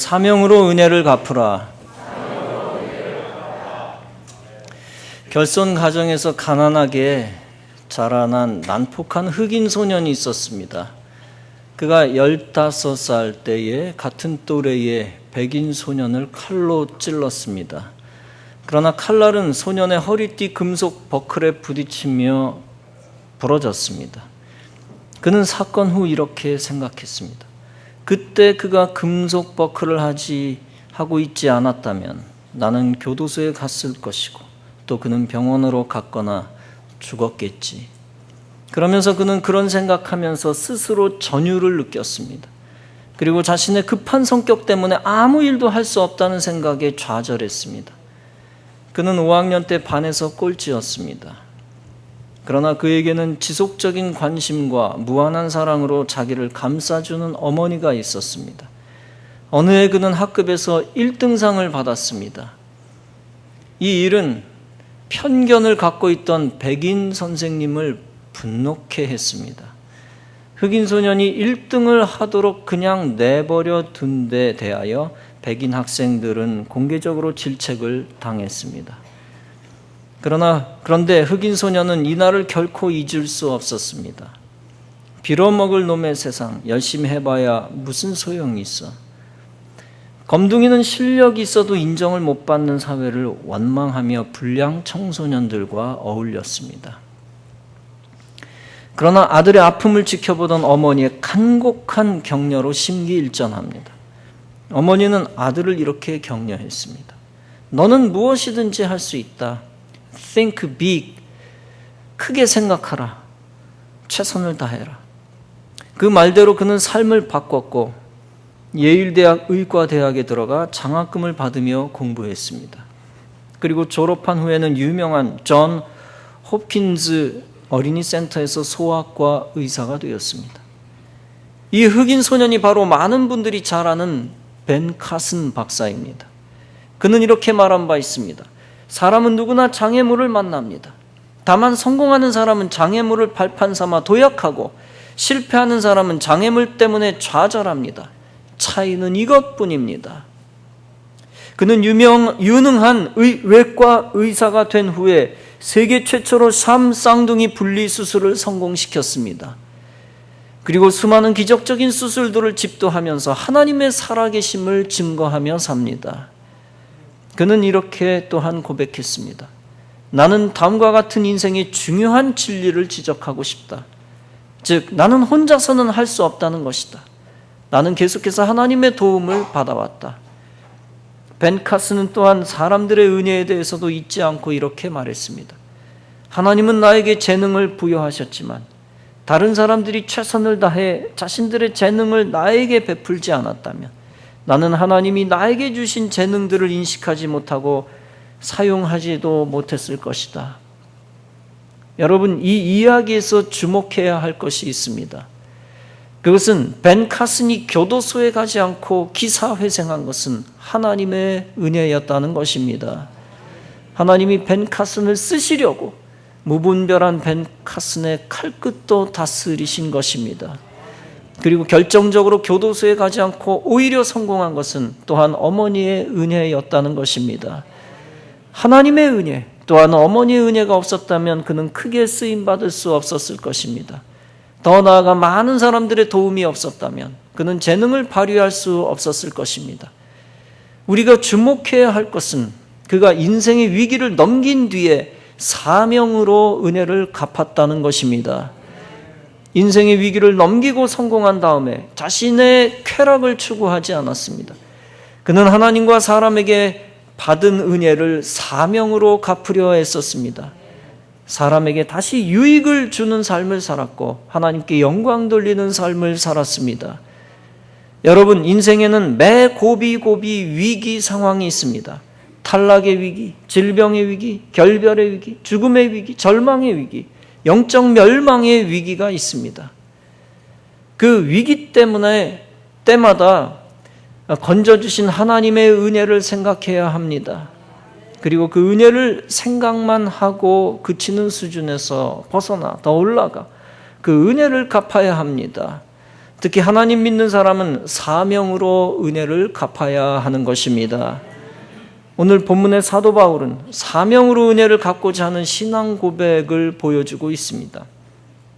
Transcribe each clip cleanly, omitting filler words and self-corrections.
사명으로 은혜를 갚으라. 결손 가정에서 가난하게 자라난 난폭한 흑인 소년이 있었습니다. 그가 15살 때에 같은 또래의 백인 소년을 칼로 찔렀습니다. 그러나 칼날은 소년의 허리띠 금속 버클에 부딪히며 부러졌습니다. 그는 사건 후 이렇게 생각했습니다. 그때 그가 금속 버클을 하고 있지 않았다면 나는 교도소에 갔을 것이고 또 그는 병원으로 갔거나 죽었겠지. 그러면서 그는 그런 생각하면서 스스로 전율을 느꼈습니다. 그리고 자신의 급한 성격 때문에 아무 일도 할 수 없다는 생각에 좌절했습니다. 그는 5학년 때 반에서 꼴찌였습니다. 그러나 그에게는 지속적인 관심과 무한한 사랑으로 자기를 감싸주는 어머니가 있었습니다. 어느 해 그는 학급에서 1등상을 받았습니다. 이 일은 편견을 갖고 있던 백인 선생님을 분노케 했습니다. 흑인 소년이 1등을 하도록 그냥 내버려 둔 데 대하여 백인 학생들은 공개적으로 질책을 당했습니다. 그런데 흑인 소년은 이날을 결코 잊을 수 없었습니다. 빌어먹을 놈의 세상, 열심히 해봐야 무슨 소용이 있어. 검둥이는 실력이 있어도 인정을 못 받는 사회를 원망하며 불량 청소년들과 어울렸습니다. 그러나 아들의 아픔을 지켜보던 어머니의 간곡한 격려로 심기일전합니다. 어머니는 아들을 이렇게 격려했습니다. 너는 무엇이든지 할 수 있다. Think big. 크게 생각하라. 최선을 다해라. 그 말대로 그는 삶을 바꿨고 예일대학 의과대학에 들어가 장학금을 받으며 공부했습니다. 그리고 졸업한 후에는 유명한 존 홉킨즈 어린이 센터에서 소아과 의사가 되었습니다. 이 흑인 소년이 바로 많은 분들이 잘 아는 벤 카슨 박사입니다. 그는 이렇게 말한 바 있습니다. 사람은 누구나 장애물을 만납니다. 다만 성공하는 사람은 장애물을 발판 삼아 도약하고 실패하는 사람은 장애물 때문에 좌절합니다. 차이는 이것뿐입니다. 그는 유능한 외과 의사가 된 후에 세계 최초로 삶 쌍둥이 분리 수술을 성공시켰습니다. 그리고 수많은 기적적인 수술들을 집도하면서 하나님의 살아계심을 증거하며 삽니다. 그는 이렇게 또한 고백했습니다. 나는 다음과 같은 인생의 중요한 진리를 지적하고 싶다. 즉, 나는 혼자서는 할 수 없다는 것이다. 나는 계속해서 하나님의 도움을 받아왔다. 벤 카스는 또한 사람들의 은혜에 대해서도 잊지 않고 이렇게 말했습니다. 하나님은 나에게 재능을 부여하셨지만 다른 사람들이 최선을 다해 자신들의 재능을 나에게 베풀지 않았다면 나는 하나님이 나에게 주신 재능들을 인식하지 못하고 사용하지도 못했을 것이다. 여러분, 이 이야기에서 주목해야 할 것이 있습니다. 그것은 벤 카슨이 교도소에 가지 않고 기사회생한 것은 하나님의 은혜였다는 것입니다. 하나님이 벤 카슨을 쓰시려고 무분별한 벤 카슨의 칼끝도 다스리신 것입니다. 그리고 결정적으로 교도소에 가지 않고 오히려 성공한 것은 또한 어머니의 은혜였다는 것입니다. 하나님의 은혜, 또한 어머니의 은혜가 없었다면 그는 크게 쓰임받을 수 없었을 것입니다. 더 나아가 많은 사람들의 도움이 없었다면 그는 재능을 발휘할 수 없었을 것입니다. 우리가 주목해야 할 것은 그가 인생의 위기를 넘긴 뒤에 사명으로 은혜를 갚았다는 것입니다. 인생의 위기를 넘기고 성공한 다음에 자신의 쾌락을 추구하지 않았습니다. 그는 하나님과 사람에게 받은 은혜를 사명으로 갚으려 했었습니다. 사람에게 다시 유익을 주는 삶을 살았고 하나님께 영광 돌리는 삶을 살았습니다. 여러분, 인생에는 매 고비고비 위기 상황이 있습니다. 탈락의 위기, 질병의 위기, 결별의 위기, 죽음의 위기, 절망의 위기, 영적 멸망의 위기가 있습니다. 그 위기 때마다 건져주신 하나님의 은혜를 생각해야 합니다. 그리고 그 은혜를 생각만 하고 그치는 수준에서 벗어나 더 올라가 그 은혜를 갚아야 합니다. 특히 하나님 믿는 사람은 사명으로 은혜를 갚아야 하는 것입니다. 오늘 본문의 사도 바울은 사명으로 은혜를 갚고자 하는 신앙 고백을 보여주고 있습니다.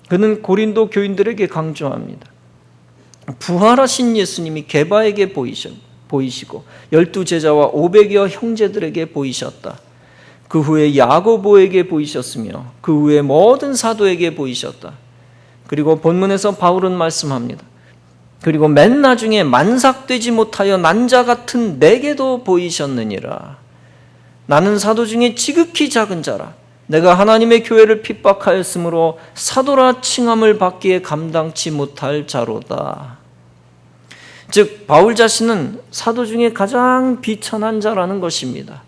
그는 고린도 교인들에게 강조합니다. 부활하신 예수님이 게바에게 보이시고 12제자와 500여 형제들에게 보이셨다. 그 후에 야고보에게 보이셨으며 그 후에 모든 사도에게 보이셨다. 그리고 본문에서 바울은 말씀합니다. 그리고 맨 나중에 만삭되지 못하여 난자 같은 내게도 보이셨느니라. 나는 사도 중에 지극히 작은 자라. 내가 하나님의 교회를 핍박하였으므로 사도라 칭함을 받기에 감당치 못할 자로다. 즉 바울 자신은 사도 중에 가장 비천한 자라는 것입니다.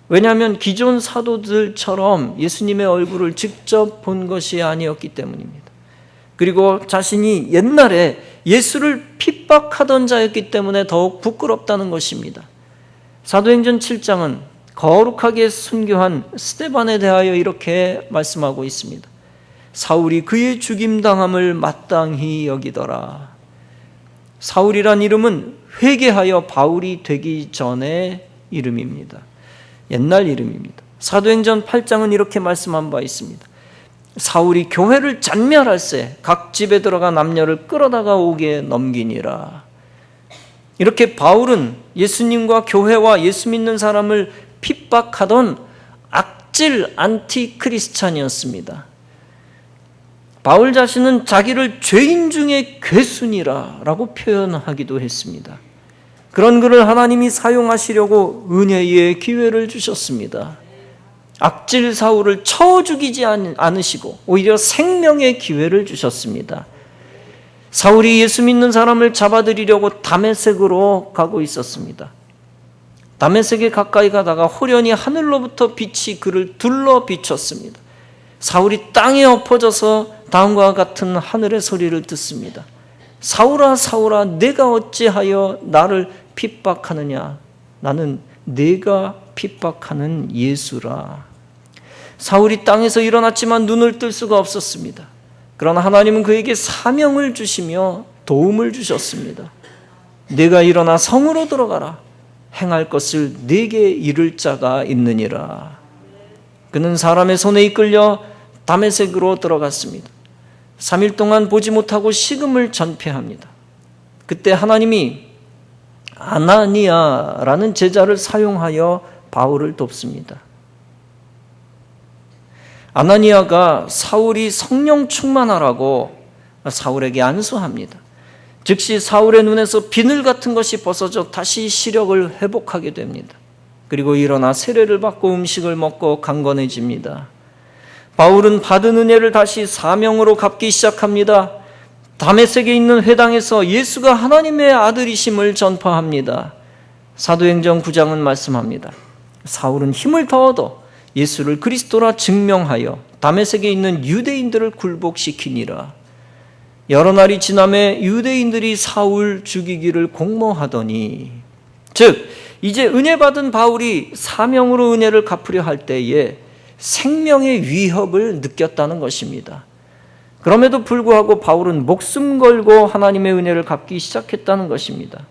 왜냐하면 기존 사도들처럼 예수님의 얼굴을 직접 본 것이 아니었기 때문입니다. 그리고 자신이 옛날에 예수를 핍박하던 자였기 때문에 더욱 부끄럽다는 것입니다. 사도행전 7장은 거룩하게 순교한 스데반에 대하여 이렇게 말씀하고 있습니다. 사울이 그의 죽임당함을 마땅히 여기더라. 사울이란 이름은 회개하여 바울이 되기 전의 이름입니다. 옛날 이름입니다. 사도행전 8장은 이렇게 말씀한 바 있습니다. 사울이 교회를 잔멸할세 각 집에 들어가 남녀를 끌어다가 옥에 넘기니라. 이렇게 바울은 예수님과 교회와 예수 믿는 사람을 핍박하던 악질 안티크리스찬이었습니다. 바울 자신은 자기를 죄인 중에 괴순이라 라고 표현하기도 했습니다. 그런 그를 하나님이 사용하시려고 은혜의 기회를 주셨습니다. 악질 사울을 쳐 죽이지 않으시고 오히려 생명의 기회를 주셨습니다. 사울이 예수 믿는 사람을 잡아들이려고 다메섹으로 가고 있었습니다. 다메섹에 가까이 가다가 호련히 하늘로부터 빛이 그를 둘러 비췄습니다. 사울이 땅에 엎어져서 다음과 같은 하늘의 소리를 듣습니다. 사울아 사울아 내가 어찌하여 나를 핍박하느냐. 나는 내가 핍박하는 예수라. 사울이 땅에서 일어났지만 눈을 뜰 수가 없었습니다. 그러나 하나님은 그에게 사명을 주시며 도움을 주셨습니다. 내가 일어나 성으로 들어가라. 행할 것을 네게 이를 자가 있느니라. 그는 사람의 손에 이끌려 다메섹으로 들어갔습니다. 3일 동안 보지 못하고 식음을 전폐합니다. 그때 하나님이 아나니아라는 제자를 사용하여 바울을 돕습니다. 아나니아가 사울이 성령 충만하라고 사울에게 안수합니다. 즉시 사울의 눈에서 비늘 같은 것이 벗어져 다시 시력을 회복하게 됩니다. 그리고 일어나 세례를 받고 음식을 먹고 강건해집니다. 바울은 받은 은혜를 다시 사명으로 갚기 시작합니다. 다메섹에 있는 회당에서 예수가 하나님의 아들이심을 전파합니다. 사도행전 9장은 말씀합니다. 사울은 힘을 더 얻어 예수를 그리스도라 증명하여 다메섹에 있는 유대인들을 굴복시키니라. 여러 날이 지남에 유대인들이 사울 죽이기를 공모하더니, 즉 이제 은혜 받은 바울이 사명으로 은혜를 갚으려 할 때에 생명의 위협을 느꼈다는 것입니다. 그럼에도 불구하고 바울은 목숨 걸고 하나님의 은혜를 갚기 시작했다는 것입니다.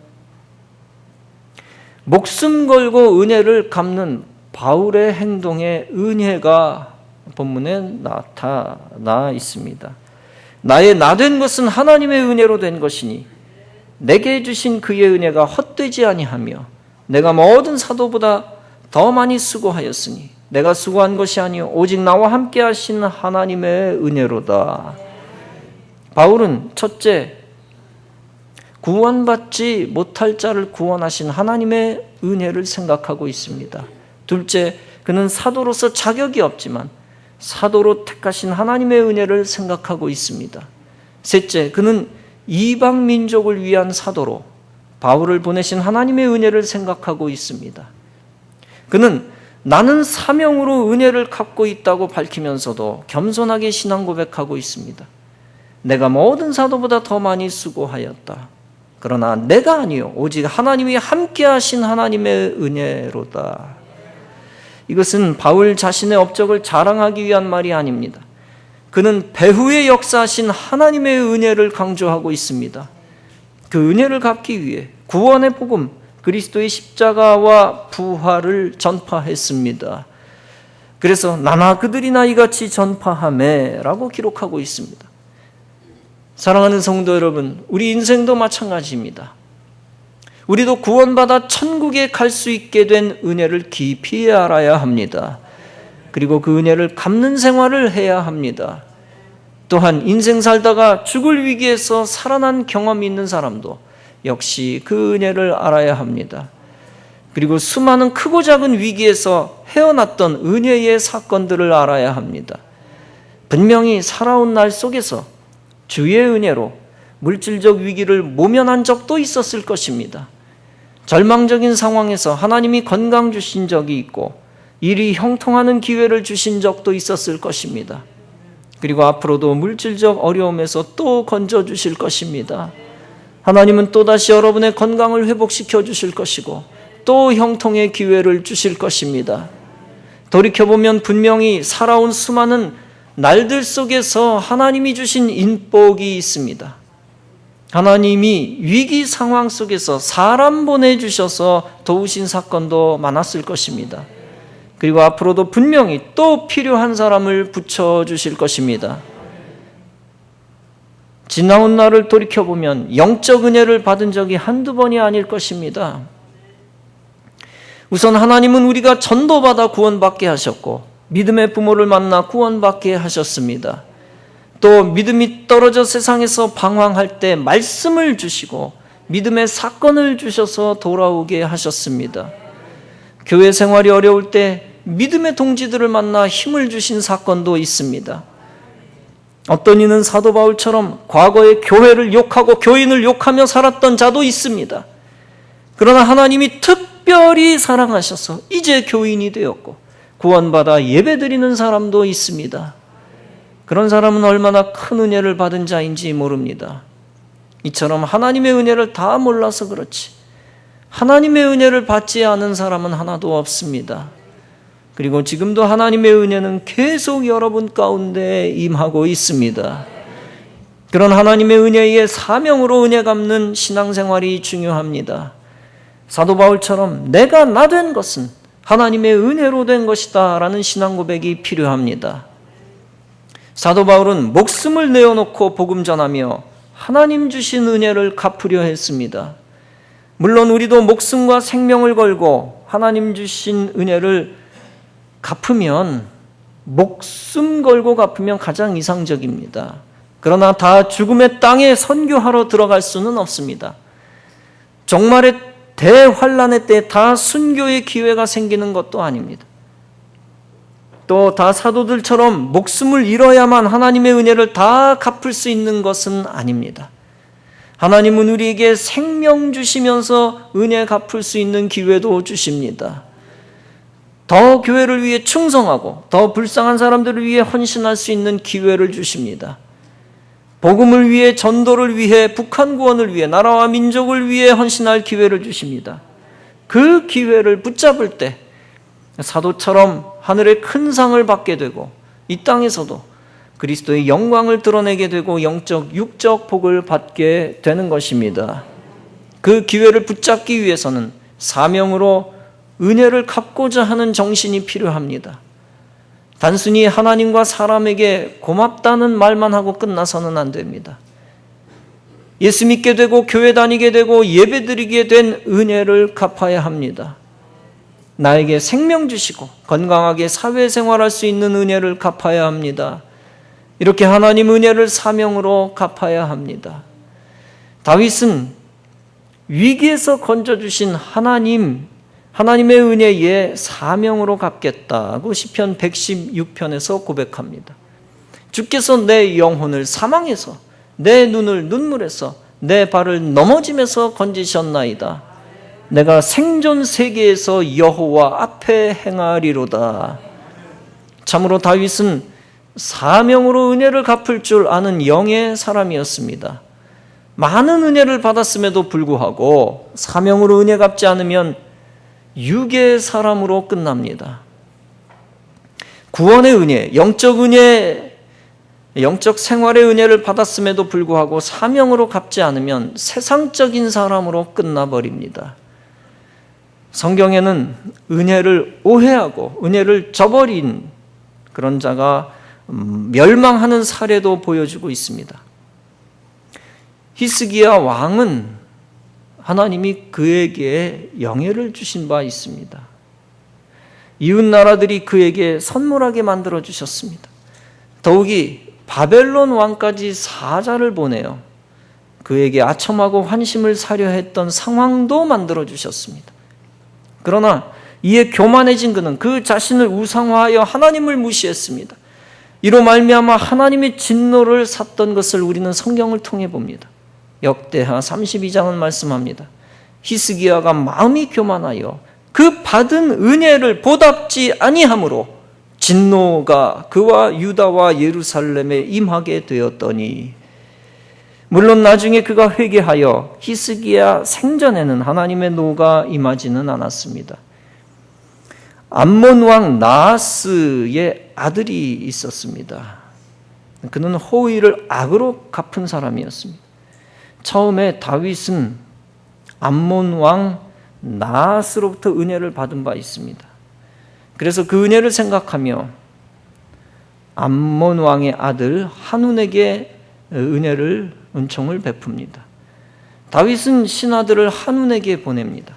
목숨 걸고 은혜를 갚는 바울의 행동에 은혜가 본문에 나타나 있습니다. 나의 나된 것은 하나님의 은혜로 된 것이니 내게 주신 그의 은혜가 헛되지 아니하며 내가 모든 사도보다 더 많이 수고하였으니 내가 수고한 것이 아니요 오직 나와 함께 하신 하나님의 은혜로다. 바울은 첫째, 구원받지 못할 자를 구원하신 하나님의 은혜를 생각하고 있습니다. 둘째, 그는 사도로서 자격이 없지만 사도로 택하신 하나님의 은혜를 생각하고 있습니다. 셋째, 그는 이방 민족을 위한 사도로 바울을 보내신 하나님의 은혜를 생각하고 있습니다. 그는 나는 사명으로 은혜를 갚고 있다고 밝히면서도 겸손하게 신앙 고백하고 있습니다. 내가 모든 사도보다 더 많이 수고하였다. 그러나 내가 아니요 오직 하나님이 함께 하신 하나님의 은혜로다. 이것은 바울 자신의 업적을 자랑하기 위한 말이 아닙니다. 그는 배후에 역사하신 하나님의 은혜를 강조하고 있습니다. 그 은혜를 갚기 위해 구원의 복음, 그리스도의 십자가와 부활을 전파했습니다. 그래서 나나 그들이나 이같이 전파하매 라고 기록하고 있습니다. 사랑하는 성도 여러분, 우리 인생도 마찬가지입니다. 우리도 구원받아 천국에 갈 수 있게 된 은혜를 깊이 알아야 합니다. 그리고 그 은혜를 갚는 생활을 해야 합니다. 또한 인생 살다가 죽을 위기에서 살아난 경험이 있는 사람도 역시 그 은혜를 알아야 합니다. 그리고 수많은 크고 작은 위기에서 헤어났던 은혜의 사건들을 알아야 합니다. 분명히 살아온 날 속에서 주의 은혜로 물질적 위기를 모면한 적도 있었을 것입니다. 절망적인 상황에서 하나님이 건강 주신 적이 있고 일이 형통하는 기회를 주신 적도 있었을 것입니다. 그리고 앞으로도 물질적 어려움에서 또 건져주실 것입니다. 하나님은 또다시 여러분의 건강을 회복시켜 주실 것이고 또 형통의 기회를 주실 것입니다. 돌이켜보면 분명히 살아온 수많은 날들 속에서 하나님이 주신 인복이 있습니다. 하나님이 위기 상황 속에서 사람 보내주셔서 도우신 사건도 많았을 것입니다. 그리고 앞으로도 분명히 또 필요한 사람을 붙여주실 것입니다. 지나온 날을 돌이켜보면 영적 은혜를 받은 적이 한두 번이 아닐 것입니다. 우선 하나님은 우리가 전도받아 구원받게 하셨고 믿음의 부모를 만나 구원받게 하셨습니다. 또 믿음이 떨어져 세상에서 방황할 때 말씀을 주시고 믿음의 사건을 주셔서 돌아오게 하셨습니다. 교회 생활이 어려울 때 믿음의 동지들을 만나 힘을 주신 사건도 있습니다. 어떤 이는 사도 바울처럼 과거에 교회를 욕하고 교인을 욕하며 살았던 자도 있습니다. 그러나 하나님이 특별히 사랑하셔서 이제 교인이 되었고 구원받아 예배드리는 사람도 있습니다. 그런 사람은 얼마나 큰 은혜를 받은 자인지 모릅니다. 이처럼 하나님의 은혜를 다 몰라서 그렇지 하나님의 은혜를 받지 않은 사람은 하나도 없습니다. 그리고 지금도 하나님의 은혜는 계속 여러분 가운데 임하고 있습니다. 그런 하나님의 은혜의 사명으로 은혜 갚는 신앙생활이 중요합니다. 사도 바울처럼 내가 나 된 것은 하나님의 은혜로 된 것이다 라는 신앙 고백이 필요합니다. 사도 바울은 목숨을 내어놓고 복음 전하며 하나님 주신 은혜를 갚으려 했습니다. 물론 우리도 목숨과 생명을 걸고 하나님 주신 은혜를 갚으면 목숨 걸고 갚으면 가장 이상적입니다. 그러나 다 죽음의 땅에 선교하러 들어갈 수는 없습니다. 종말의 대환란의 때 다 순교의 기회가 생기는 것도 아닙니다. 또 다 사도들처럼 목숨을 잃어야만 하나님의 은혜를 다 갚을 수 있는 것은 아닙니다. 하나님은 우리에게 생명 주시면서 은혜 갚을 수 있는 기회도 주십니다. 더 교회를 위해 충성하고 더 불쌍한 사람들을 위해 헌신할 수 있는 기회를 주십니다. 복음을 위해, 전도를 위해, 북한 구원을 위해, 나라와 민족을 위해 헌신할 기회를 주십니다. 그 기회를 붙잡을 때 사도처럼 하늘의 큰 상을 받게 되고 이 땅에서도 그리스도의 영광을 드러내게 되고 영적, 육적 복을 받게 되는 것입니다. 그 기회를 붙잡기 위해서는 사명으로 은혜를 갚고자 하는 정신이 필요합니다. 단순히 하나님과 사람에게 고맙다는 말만 하고 끝나서는 안 됩니다. 예수 믿게 되고 교회 다니게 되고 예배드리게 된 은혜를 갚아야 합니다. 나에게 생명 주시고 건강하게 사회생활할 수 있는 은혜를 갚아야 합니다. 이렇게 하나님 은혜를 사명으로 갚아야 합니다. 다윗은 위기에서 건져주신 하나님의 은혜에 사명으로 갚겠다고 시편 116편에서 고백합니다. 주께서 내 영혼을 사망에서 내 눈을 눈물에서 내 발을 넘어짐에서 건지셨나이다. 내가 생존 세계에서 여호와 앞에 행하리로다. 참으로 다윗은 사명으로 은혜를 갚을 줄 아는 영의 사람이었습니다. 많은 은혜를 받았음에도 불구하고 사명으로 은혜 갚지 않으면 육의 사람으로 끝납니다. 구원의 은혜, 영적 은혜 영적 생활의 은혜를 받았음에도 불구하고 사명으로 갚지 않으면 세상적인 사람으로 끝나버립니다. 성경에는 은혜를 오해하고 은혜를 저버린 그런 자가 멸망하는 사례도 보여주고 있습니다. 히스기야 왕은 하나님이 그에게 영예를 주신 바 있습니다. 이웃 나라들이 그에게 선물하게 만들어 주셨습니다. 더욱이 바벨론 왕까지 사자를 보내어 그에게 아첨하고 환심을 사려 했던 상황도 만들어 주셨습니다. 그러나 이에 교만해진 그는 그 자신을 우상화하여 하나님을 무시했습니다. 이로 말미암아 하나님의 진노를 샀던 것을 우리는 성경을 통해 봅니다. 역대하 32장은 말씀합니다. 히스기야가 마음이 교만하여 그 받은 은혜를 보답지 아니함으로 진노가 그와 유다와 예루살렘에 임하게 되었더니, 물론 나중에 그가 회개하여 히스기야 생전에는 하나님의 노가 임하지는 않았습니다. 암몬 왕 나하스의 아들이 있었습니다. 그는 호의를 악으로 갚은 사람이었습니다. 처음에 다윗은 암몬 왕 나하스로부터 은혜를 받은 바 있습니다. 그래서 그 은혜를 생각하며 암몬 왕의 아들 한운에게 은총을 베풉니다. 다윗은 신하들을 한운에게 보냅니다.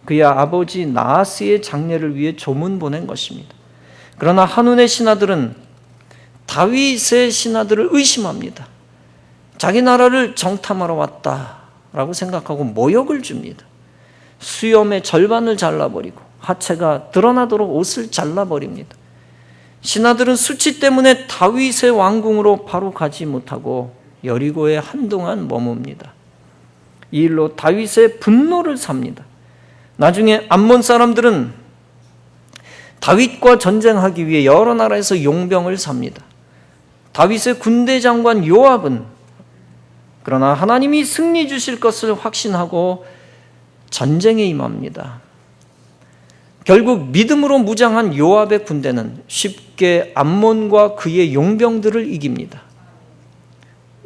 그의 아버지 나하스의 장례를 위해 조문 보낸 것입니다. 그러나 한운의 신하들은 다윗의 신하들을 의심합니다. 자기 나라를 정탐하러 왔다라고 생각하고 모욕을 줍니다. 수염의 절반을 잘라버리고 하체가 드러나도록 옷을 잘라버립니다. 신하들은 수치 때문에 다윗의 왕궁으로 바로 가지 못하고 여리고에 한동안 머뭅니다. 이 일로 다윗의 분노를 삽니다. 나중에 암몬 사람들은 다윗과 전쟁하기 위해 여러 나라에서 용병을 삽니다. 다윗의 군대 장관 요압은 그러나 하나님이 승리 주실 것을 확신하고 전쟁에 임합니다. 결국 믿음으로 무장한 요압의 군대는 쉽게 암몬과 그의 용병들을 이깁니다.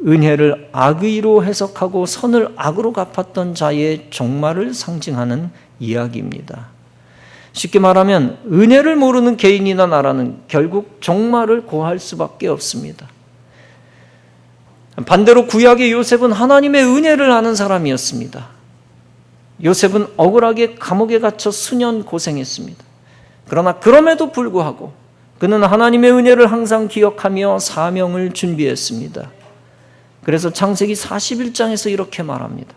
은혜를 악의로 해석하고 선을 악으로 갚았던 자의 종말을 상징하는 이야기입니다. 쉽게 말하면 은혜를 모르는 개인이나 나라는 결국 종말을 고할 수밖에 없습니다. 반대로 구약의 요셉은 하나님의 은혜를 아는 사람이었습니다. 요셉은 억울하게 감옥에 갇혀 수년 고생했습니다. 그러나 그럼에도 불구하고 그는 하나님의 은혜를 항상 기억하며 사명을 준비했습니다. 그래서 창세기 41장에서 이렇게 말합니다.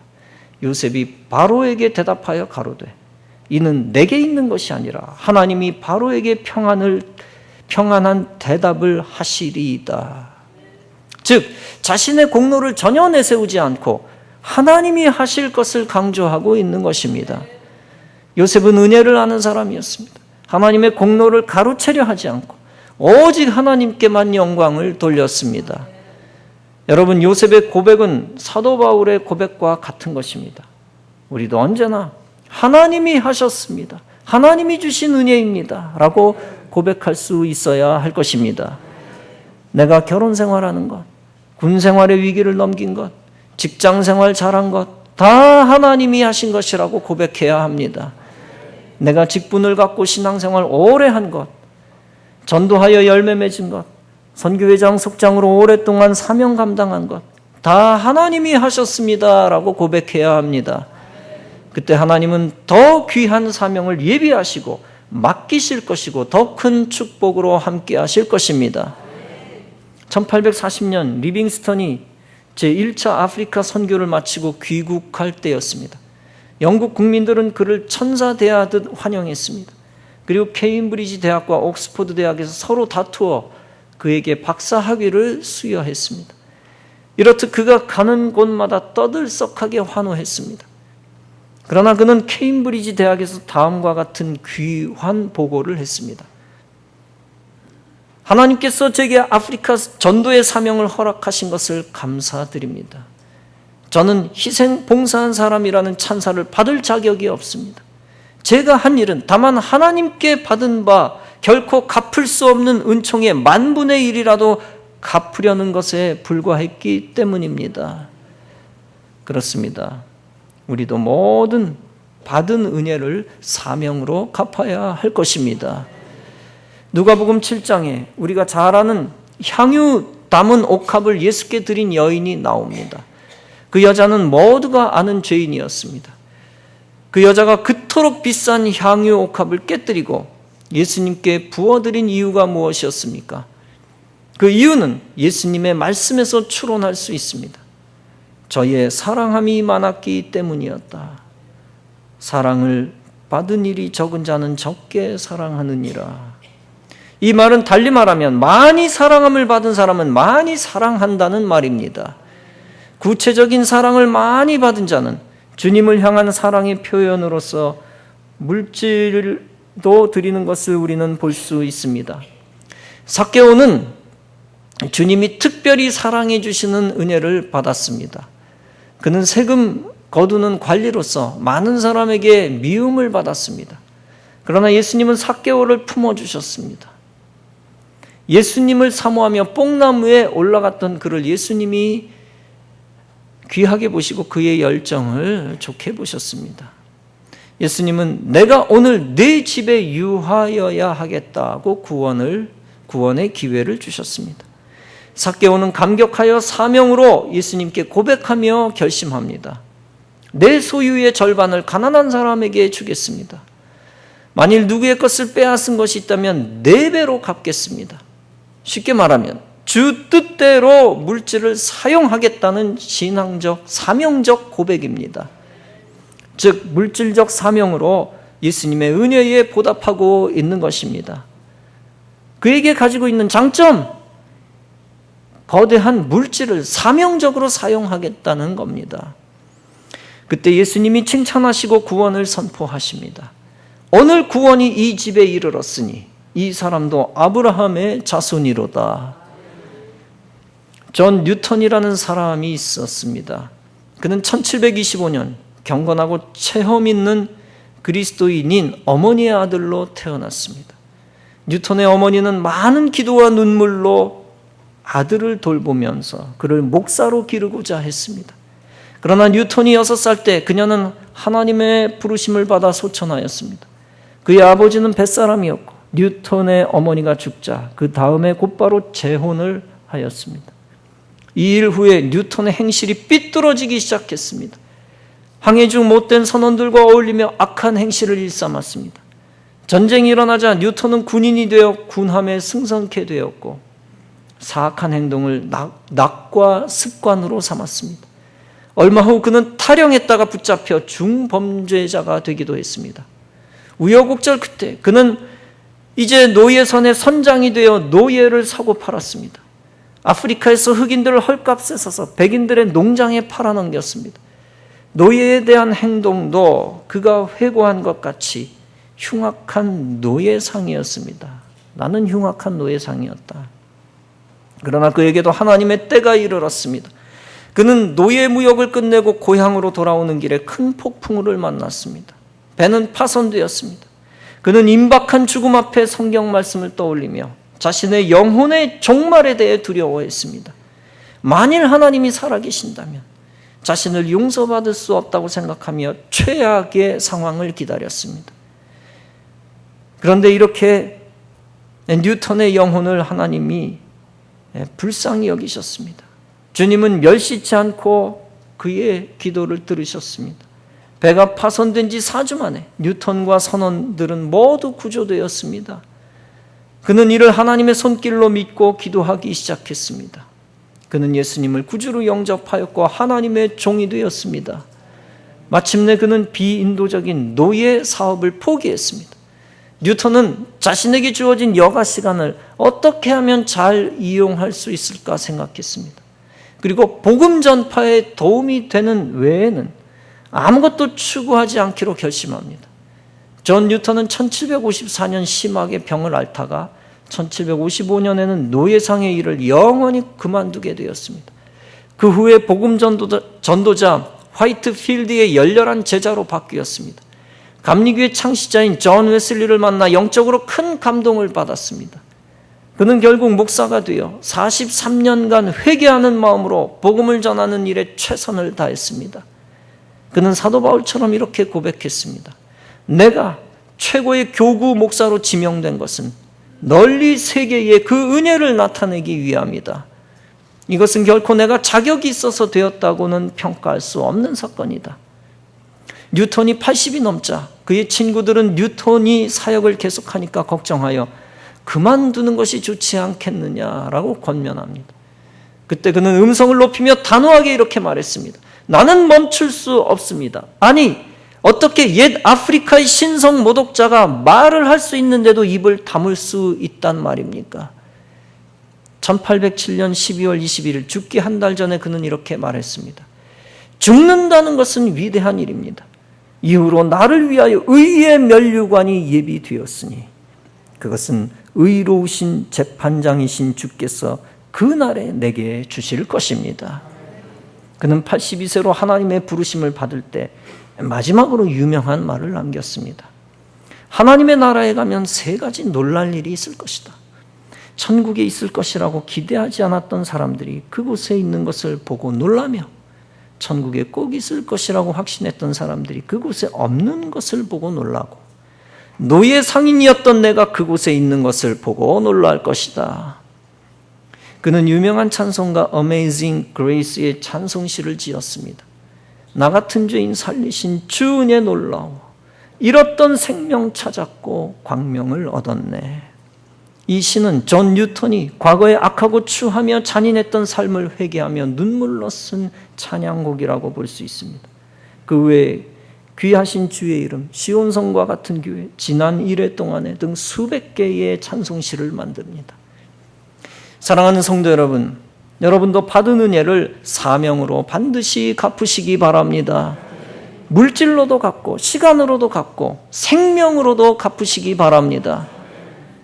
요셉이 바로에게 대답하여 가로되 이는 내게 있는 것이 아니라 하나님이 바로에게 평안한 대답을 하시리이다. 즉 자신의 공로를 전혀 내세우지 않고 하나님이 하실 것을 강조하고 있는 것입니다. 요셉은 은혜를 아는 사람이었습니다. 하나님의 공로를 가로채려 하지 않고 오직 하나님께만 영광을 돌렸습니다. 여러분, 요셉의 고백은 사도 바울의 고백과 같은 것입니다. 우리도 언제나 하나님이 하셨습니다. 하나님이 주신 은혜입니다. 라고 고백할 수 있어야 할 것입니다. 내가 결혼 생활하는 것, 군 생활의 위기를 넘긴 것, 직장 생활 잘한 것, 다 하나님이 하신 것이라고 고백해야 합니다. 내가 직분을 갖고 신앙생활 오래 한 것, 전도하여 열매 맺은 것, 선교회장, 속장으로 오랫동안 사명 감당한 것, 다 하나님이 하셨습니다. 라고 고백해야 합니다. 그때 하나님은 더 귀한 사명을 예비하시고 맡기실 것이고 더 큰 축복으로 함께 하실 것입니다. 1840년 리빙스턴이 제1차 아프리카 선교를 마치고 귀국할 때였습니다. 영국 국민들은 그를 천사 대하듯 환영했습니다. 그리고 케임브리지 대학과 옥스퍼드 대학에서 서로 다투어 그에게 박사 학위를 수여했습니다. 이렇듯 그가 가는 곳마다 떠들썩하게 환호했습니다. 그러나 그는 케임브리지 대학에서 다음과 같은 귀한 보고를 했습니다. 하나님께서 제게 아프리카 전도의 사명을 허락하신 것을 감사드립니다. 저는 희생 봉사한 사람이라는 찬사를 받을 자격이 없습니다. 제가 한 일은 다만 하나님께 받은 바 결코 갚을 수 없는 은총의 10,000분의 1이라도 갚으려는 것에 불과했기 때문입니다. 그렇습니다. 우리도 모든 받은 은혜를 사명으로 갚아야 할 것입니다. 누가복음 7장에 우리가 잘 아는 향유 담은 옥합을 예수께 드린 여인이 나옵니다. 그 여자는 모두가 아는 죄인이었습니다. 그 여자가 그토록 비싼 향유 옥합을 깨뜨리고 예수님께 부어드린 이유가 무엇이었습니까? 그 이유는 예수님의 말씀에서 추론할 수 있습니다. 저의 사랑함이 많았기 때문이었다. 사랑을 받은 일이 적은 자는 적게 사랑하느니라. 이 말은 달리 말하면 많이 사랑함을 받은 사람은 많이 사랑한다는 말입니다. 구체적인 사랑을 많이 받은 자는 주님을 향한 사랑의 표현으로서 물질도 드리는 것을 우리는 볼 수 있습니다. 삭개오는 주님이 특별히 사랑해 주시는 은혜를 받았습니다. 그는 세금 거두는 관리로서 많은 사람에게 미움을 받았습니다. 그러나 예수님은 삭개오를 품어주셨습니다. 예수님을 사모하며 뽕나무에 올라갔던 그를 예수님이 귀하게 보시고 그의 열정을 좋게 보셨습니다. 예수님은 내가 오늘 네 집에 유하여야 하겠다고 구원의 기회를 주셨습니다. 삭개오는 감격하여 사명으로 예수님께 고백하며 결심합니다. 내 소유의 절반을 가난한 사람에게 주겠습니다. 만일 누구의 것을 빼앗은 것이 있다면 4배로 갚겠습니다. 쉽게 말하면 주 뜻대로 물질을 사용하겠다는 신앙적, 사명적 고백입니다. 즉 물질적 사명으로 예수님의 은혜에 보답하고 있는 것입니다. 그에게 가지고 있는 장점, 거대한 물질을 사명적으로 사용하겠다는 겁니다. 그때 예수님이 칭찬하시고 구원을 선포하십니다. 오늘 구원이 이 집에 이르렀으니 이 사람도 아브라함의 자손이로다. 존 뉴턴이라는 사람이 있었습니다. 그는 1725년 경건하고 체험 있는 그리스도인인 어머니의 아들로 태어났습니다. 뉴턴의 어머니는 많은 기도와 눈물로 아들을 돌보면서 그를 목사로 기르고자 했습니다. 그러나 뉴턴이 6살 때 그녀는 하나님의 부르심을 받아 소천하였습니다. 그의 아버지는 뱃사람이었고 뉴턴의 어머니가 죽자 그 다음에 곧바로 재혼을 하였습니다. 이 일 후에 뉴턴의 행실이 삐뚤어지기 시작했습니다. 항해 중 못된 선원들과 어울리며 악한 행실을 일삼았습니다. 전쟁이 일어나자 뉴턴은 군인이 되어 군함에 승선케 되었고 사악한 행동을 낙과 습관으로 삼았습니다. 얼마 후 그는 탈영했다가 붙잡혀 중범죄자가 되기도 했습니다. 우여곡절 끝에 그는 이제 노예선의 선장이 되어 노예를 사고 팔았습니다. 아프리카에서 흑인들을 헐값에 사서 백인들의 농장에 팔아넘겼습니다. 노예에 대한 행동도 그가 회고한 것 같이 흉악한 노예상이었습니다. 나는 흉악한 노예상이었다. 그러나 그에게도 하나님의 때가 이르렀습니다. 그는 노예 무역을 끝내고 고향으로 돌아오는 길에 큰 폭풍우를 만났습니다. 배는 파손되었습니다. 그는 임박한 죽음 앞에 성경 말씀을 떠올리며 자신의 영혼의 종말에 대해 두려워했습니다. 만일 하나님이 살아계신다면 자신을 용서받을 수 없다고 생각하며 최악의 상황을 기다렸습니다. 그런데 이렇게 뉴턴의 영혼을 하나님이 불쌍히 여기셨습니다. 주님은 멸시치 않고 그의 기도를 들으셨습니다. 배가 파손된 지 4주 만에 뉴턴과 선원들은 모두 구조되었습니다. 그는 이를 하나님의 손길로 믿고 기도하기 시작했습니다. 그는 예수님을 구주로 영접하였고 하나님의 종이 되었습니다. 마침내 그는 비인도적인 노예 사업을 포기했습니다. 뉴턴은 자신에게 주어진 여가 시간을 어떻게 하면 잘 이용할 수 있을까 생각했습니다. 그리고 복음 전파에 도움이 되는 외에는 아무것도 추구하지 않기로 결심합니다. 존 뉴턴은 1754년 심하게 병을 앓다가 1755년에는 노예상의 일을 영원히 그만두게 되었습니다. 그 후에 복음 전도자 화이트필드의 열렬한 제자로 바뀌었습니다. 감리교의 창시자인 존 웨슬리를 만나 영적으로 큰 감동을 받았습니다. 그는 결국 목사가 되어 43년간 회개하는 마음으로 복음을 전하는 일에 최선을 다했습니다. 그는 사도 바울처럼 이렇게 고백했습니다. 내가 최고의 교구 목사로 지명된 것은 널리 세계에 그 은혜를 나타내기 위함이다. 이것은 결코 내가 자격이 있어서 되었다고는 평가할 수 없는 사건이다. 뉴턴이 80이 넘자 그의 친구들은 뉴턴이 사역을 계속하니까 걱정하여 그만두는 것이 좋지 않겠느냐라고 권면합니다. 그때 그는 음성을 높이며 단호하게 이렇게 말했습니다. 나는 멈출 수 없습니다. 아니, 어떻게 옛 아프리카의 신성 모독자가 말을 할 수 있는데도 입을 다물 수 있단 말입니까? 1807년 12월 21일 죽기 한 달 전에 그는 이렇게 말했습니다. 죽는다는 것은 위대한 일입니다. 이후로 나를 위하여 의의 면류관이 예비되었으니 그것은 의로우신 재판장이신 주께서 그날에 내게 주실 것입니다. 그는 82세로 하나님의 부르심을 받을 때 마지막으로 유명한 말을 남겼습니다. 하나님의 나라에 가면 3가지 놀랄 일이 있을 것이다. 천국에 있을 것이라고 기대하지 않았던 사람들이 그곳에 있는 것을 보고 놀라며 천국에 꼭 있을 것이라고 확신했던 사람들이 그곳에 없는 것을 보고 놀라고 노예 상인이었던 내가 그곳에 있는 것을 보고 놀랄 것이다. 그는 유명한 찬송가 Amazing Grace의 찬송시를 지었습니다. 나 같은 죄인 살리신 주 은혜 놀라워 잃었던 생명 찾았고 광명을 얻었네. 이 시는 존 뉴턴이 과거에 악하고 추하며 잔인했던 삶을 회개하며 눈물로 쓴 찬양곡이라고 볼 수 있습니다. 그 외에 귀하신 주의 이름, 시온성과 같은 교회, 지난 1회 동안에 등 수백 개의 찬송시를 만듭니다. 사랑하는 성도 여러분, 여러분도 받은 은혜를 사명으로 반드시 갚으시기 바랍니다. 물질로도 갚고 시간으로도 갚고 생명으로도 갚으시기 바랍니다.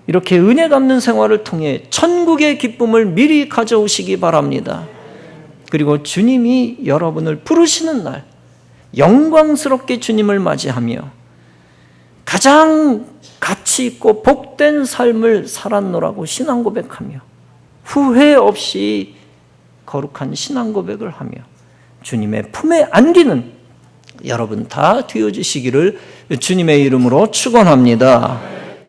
이렇게 은혜 갚는 생활을 통해 천국의 기쁨을 미리 가져오시기 바랍니다. 그리고 주님이 여러분을 부르시는 날 영광스럽게 주님을 맞이하며 가장 가치 있고 복된 삶을 살았노라고 신앙 고백하며 후회 없이 거룩한 신앙 고백을 하며 주님의 품에 안기는 여러분 다 되어주시기를 주님의 이름으로 축원합니다.